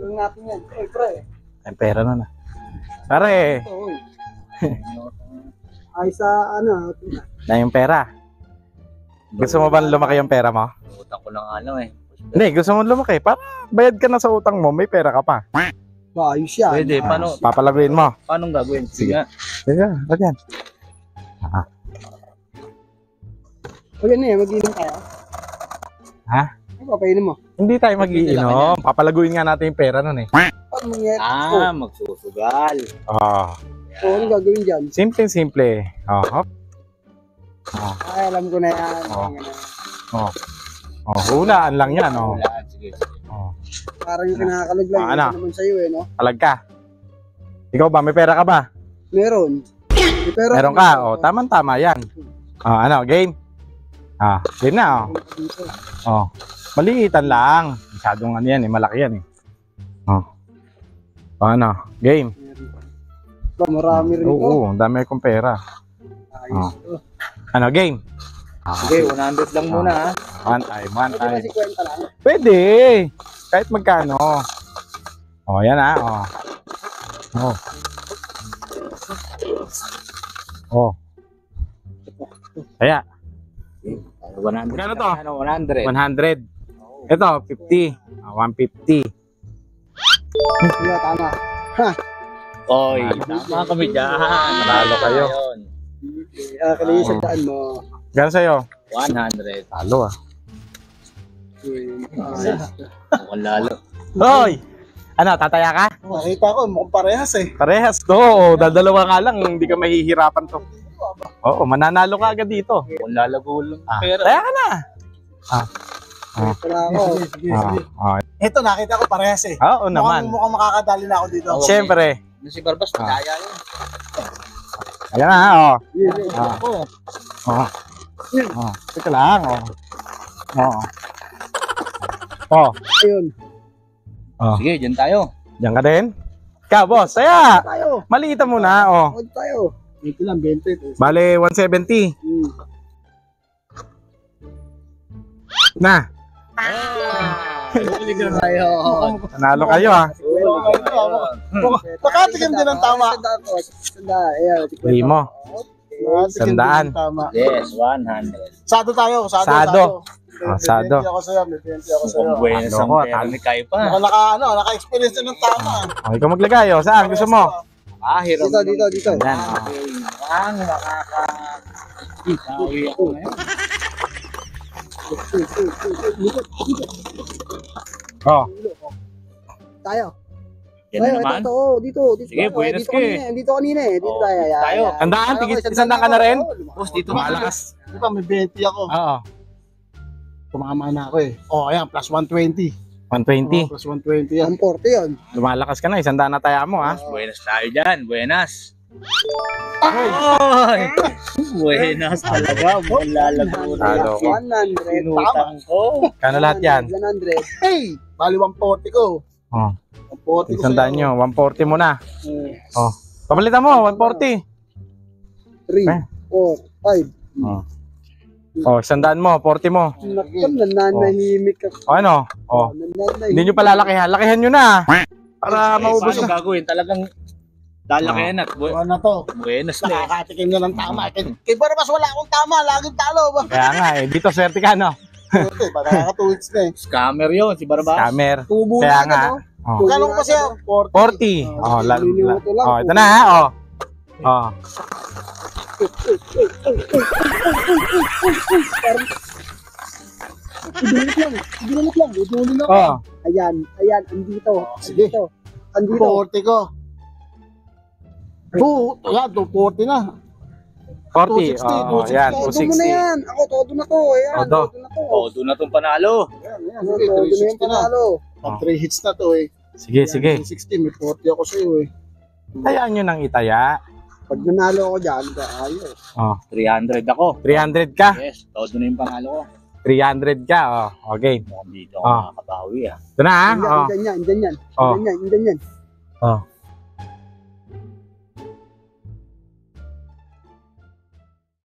Gawin natin yan. Oy, pre. Ay, pera na na. Pare, Ito, oy. Ay sa ano. na yung pera. Gusto mo ba lumaki yung pera mo? Utang ko lang ano eh. Hindi, gusto mo lumaki. Para bayad ka na sa utang mo, may pera ka pa. Ayos yan. Pwede, paano Papalaguin mo. gagawin? Sige. Sige. Sige, ba't yan? Pag ano yan, mag-inom tayo. Ha? Ano papainom mo? Hindi tayo mag-iinom. Papalaguin nga natin yung pera nun eh. Paano mangyari? Magsusugal. Oh, Ano gagawin dyan? simple-simple. Oh, hop. Ay, alam ko na yan. Oh. Oh. Oh, hulaan lang yan, oh. Wala, sige. Oh. Parang yung kinakalag lang. Ano? Ito naman sa'yo eh, no? Alag ka. Ikaw ba, may pera ka ba? Meron. Pero, Meron ka. Oh, tama-tama yan. Oh, ano, game? Game na, oh. Oh. Maliitan lang. Masyadong ano yan eh, malaki yan eh. Oh. Ano, game? Marami rin ito. Oo, ang dami akong pera. Ayos ito. Ano, game? Sige, 100 lang muna ha. One time, one Pwede ba time. si Kwenta lang? Pwede. Kahit magkano. Oh, yan ah. Oh. Oh. Oh. Kaya, 100. Magkano to? Ano, 100. 100. Ito, 50. 150. Wala, tama. Oy, tama kami dyan. Talo kayo. Kaya yung daan mo. Gano'n sa'yo? 100. Talo ah. Mukhang lalo. Hoy! Ano, tataya ka? Nakita ko, mukhang parehas eh. Parehas to. Oo, dalawa nga lang, hindi ka mahihirapan to. Oo, mananalo ka agad dito. Mukhang lalago lang. Pero, Taya ka na. Wala ako. Ito, nakita ko parehas eh. Oo naman. Mukhang makakadali na ako dito. Siyempre. si Barbas, madaya yun. Ayan na, oh. Ako. Oh. Oh. Teka lang, oh. Oh. Oh. Ayun. Oh. Sige, dyan tayo. Diyan ka din? Ikaw, boss. Taya. Tayo. Maliitan mo na, oh. Huwag tayo. Ito lang, 20. Bale, 170. Na. Huli ka na tayo. Nanalo kayo, ah. Nakatikim din ng tama. Sanda. Ayan. Limo. Nakatikim din Sandaan. ng tama. Yes, 100. Sado tayo. Sado. Sado. Ah, sado. May 20 ako sa'yo. May 20 ako sa'yo. Mukhang buenas ang Ano ko, pera ni Kai pa. Naka-experience din ng tama. Okay, ikaw maglagay, oh. Saan? Gusto mo? Hiram. Dito. Yan, oh. Ang Sawi ako ngayon. Oh. Tayo. Yan na naman. Ito. Dito. Sige, buenas Dito ka eh. kanina. Dito kanina eh. Dito Oh, tayo. dito tayo. Sandaan, tigit isandaan ka na rin? Boss, dito Malakas. Di ba, may 20 ako. Oo. Tumama na ako eh. Oh, ayan, plus 120. 120. Plus 120 yan. 140 yun. Lumalakas ka na, isandaan na taya mo, ha? Buenas tayo dyan. Buenas. Ay! Buenas talaga. Mukhang lalago na. Talo ko. 100. Inutang ko. Kano lahat yan? 100. Hey! Bali 140 ko. Oh. 140 ko Isandaan nyo, 140 mo na. Oh. Papalitan mo, 140. 3, 4, 5. Oh. Oh, isandaan mo, 40 mo. Naku, nananahimik ka. O ano? Oh. Nananahimik. Hindi nyo palalakihan. Lakihan nyo na. Para maubos Paano na. gagawin? Talagang lalakihan at Ano na to? buenas na eh. Nakakatikim na ng tama. Kay Barbas wala akong tama. Laging talo ba? Kaya nga eh. Dito swerte ka, no? Okay, baka nakaka 2 weeks na eh. Scammer yun, si Barbas. Scammer. Tubo Kaya na nga. agad, Oh. oh. Kala ko pa siya 40. 40. Oh, oh, ito na, ha? Oh. Oh. Idulot lang. Oh. Ayan, andito. Sige. Andito. 40 ko. Ayan, 240 na. 40. 260, Oh, yan. Todo mo na 260. yan. Ako, todo na to. Ayan, Todo. todo na to. Doon na itong panalo. Ayan, Todo sige, na yung 360 na. panalo. Pag 3 hits na to eh. Sige, Ayan, sige. 360, may 40 ako sa'yo eh. Tayaan nyo nang itaya. Pag nanalo ako dyan, ayos. Oh. 300 ako. 300 ka. Yes, todo na yung panalo ko. 300 ka. Oh. Okay. Mukhang dito Ah. ako makakabawi ah. Ito na, ha? Indyan, Oh. indyan yan, indyan yan. Oh. Indyan yan, indyan yan. Oh.